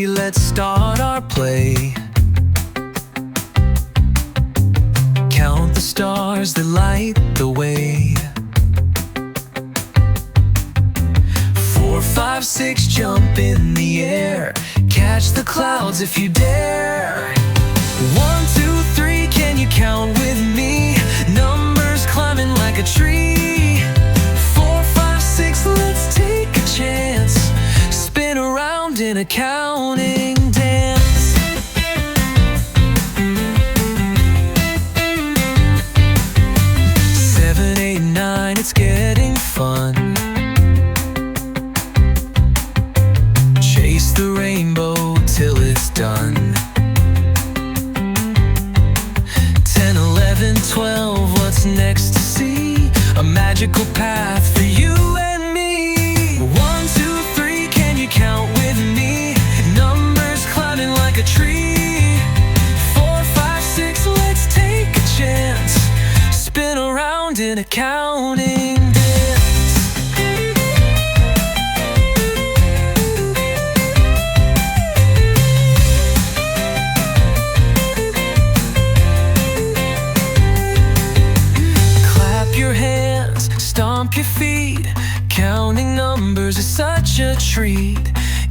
ready, let's start our play. Count the stars that light the way. 4, 5, 6, jump in the air. Catch the clouds if you dare. 1, 2, 3, can you count with me? Numbers climbing like a tree. 4, 5, 6, let's take a chance. Spin around in a counting dance. 7, 8, 9, it's getting fun. Chase the rainbow till it's done. 10, 11, 12, what's next to see? A magical path for you and me. 1, 2, 3, can you count with me? Numbers climbing like a tree. 4, 5, 6, let's take a chance. Spin around in a counting dance. Clap your hands, stomp your feet. Counting numbers is such a treat.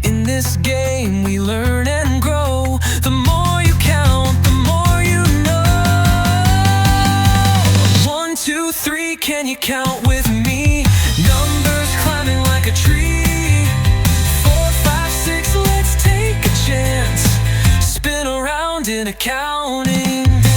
In this game we learn and grow. The more you count, the more you know. 1, 2, 3, can you count with me? Numbers climbing like a tree. 4, 5, 6, let's take a chance. Spin around in a counting dance.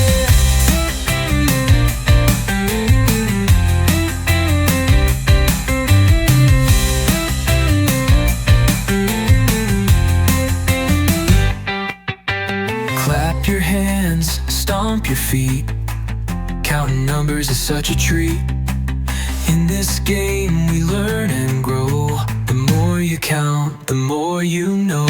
Clap your hands, stomp your feet. Counting numbers is such a treat. In this game we learn and grow. The more you count, the more you know.